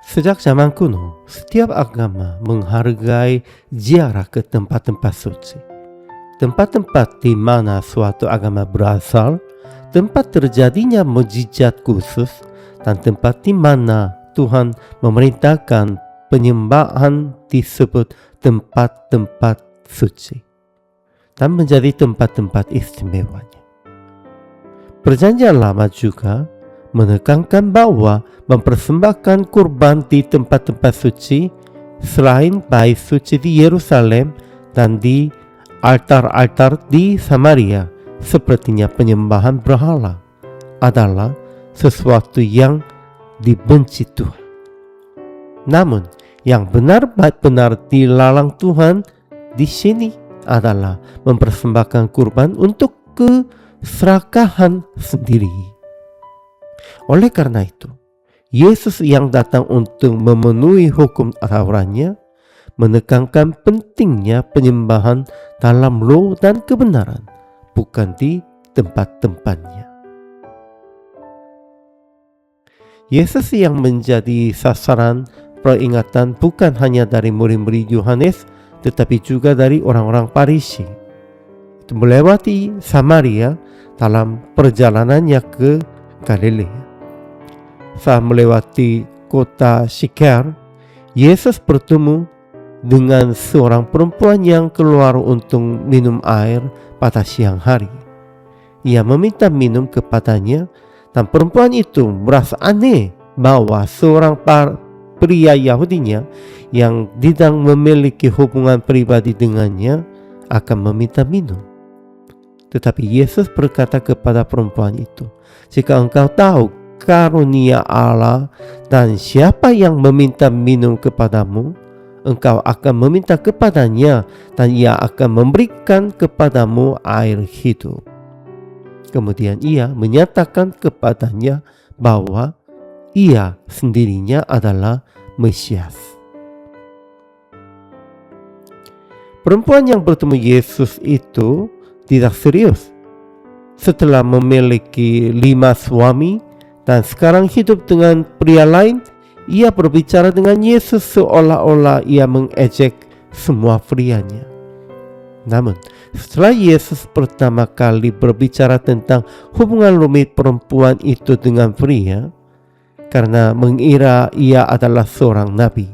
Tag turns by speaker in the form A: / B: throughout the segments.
A: Sejak zaman kuno, setiap agama menghargai ziarah ke tempat-tempat suci. Tempat-tempat di mana suatu agama berasal, tempat terjadinya mukjizat khusus, dan tempat di mana Tuhan memerintahkan penyembahan disebut tempat-tempat suci dan menjadi tempat-tempat istimewanya. Perjanjian Lama juga menekankan bahwa mempersembahkan kurban di tempat-tempat suci selain bait suci di Yerusalem dan di altar-altar di Samaria sepertinya penyembahan berhala adalah sesuatu yang dibenci Tuhan. Namun yang benar-benar dilarang Tuhan di sini adalah mempersembahkan kurban untuk keserakahan sendiri. Oleh karena itu, Yesus yang datang untuk memenuhi hukum Tauratnya menekankan pentingnya penyembahan dalam roh dan kebenaran, bukan di tempat-tempatnya. Yesus yang menjadi sasaran peringatan bukan hanya dari murid-murid Yohanes, tetapi juga dari orang-orang Farisi. Itu melewati Samaria dalam perjalanannya ke Galilea. Saat melewati kota Syikar, Yesus bertemu dengan seorang perempuan yang keluar untuk minum air pada siang hari. Ia meminta minum kepadanya, dan perempuan itu merasa aneh bahwa seorang pria Yahudinya yang tidak memiliki hubungan pribadi dengannya akan meminta minum. Tetapi Yesus berkata kepada perempuan itu, "Jika engkau tahu karunia Allah dan siapa yang meminta minum kepadamu, engkau akan meminta kepadanya dan ia akan memberikan kepadamu air hidup." Kemudian ia menyatakan kepadanya bahwa ia sendirinya adalah Mesias. Perempuan yang bertemu Yesus itu tidak serius. Setelah memiliki 5 suami dan sekarang hidup dengan pria lain, ia berbicara dengan Yesus seolah-olah ia mengejek semua prianya. Namun, setelah Yesus pertama kali berbicara tentang hubungan rumit perempuan itu dengan pria, karena mengira ia adalah seorang nabi,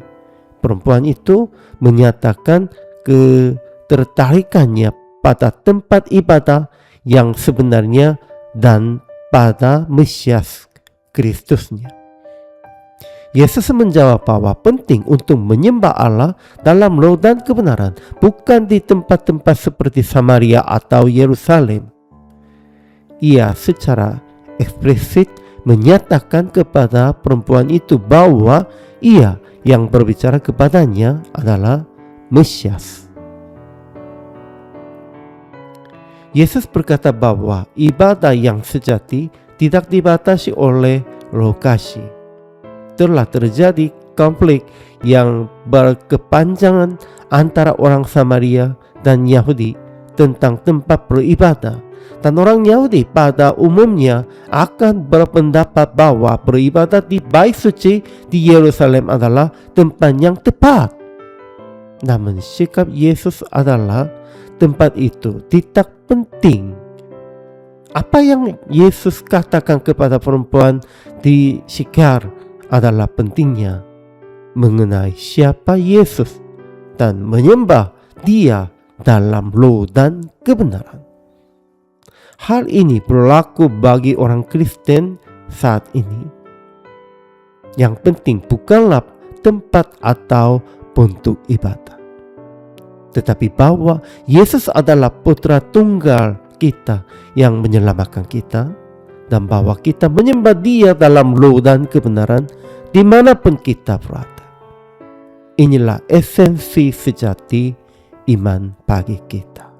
A: perempuan itu menyatakan ketertarikannya pada tempat ibadah yang sebenarnya dan pada Mesias Kristusnya. Yesus menjawab bahwa penting untuk menyembah Allah dalam roh dan kebenaran, bukan di tempat-tempat seperti Samaria atau Yerusalem. Ia secara eksplisit menyatakan kepada perempuan itu bahwa ia yang berbicara kepadanya adalah Mesias. Yesus berkata bahwa ibadah yang sejati tidak dibatasi oleh lokasi. Telah terjadi konflik yang berkepanjangan antara orang Samaria dan Yahudi tentang tempat beribadah, dan orang Yahudi pada umumnya akan berpendapat bahwa beribadah di bait suci di Yerusalem adalah tempat yang tepat. Namun sikap Yesus adalah tempat itu tidak penting. Apa yang Yesus katakan kepada perempuan di Syikar adalah pentingnya mengenai siapa Yesus dan menyembah Dia dalam roh dan kebenaran. Hal ini berlaku bagi orang Kristen saat ini. Yang penting bukanlah tempat atau bentuk ibadah, tetapi bahwa Yesus adalah putra tunggal kita yang menyelamatkan kita, dan bahwa kita menyembah Dia dalam roh dan kebenaran dimanapun kita berada. Inilah esensi sejati iman bagi kita.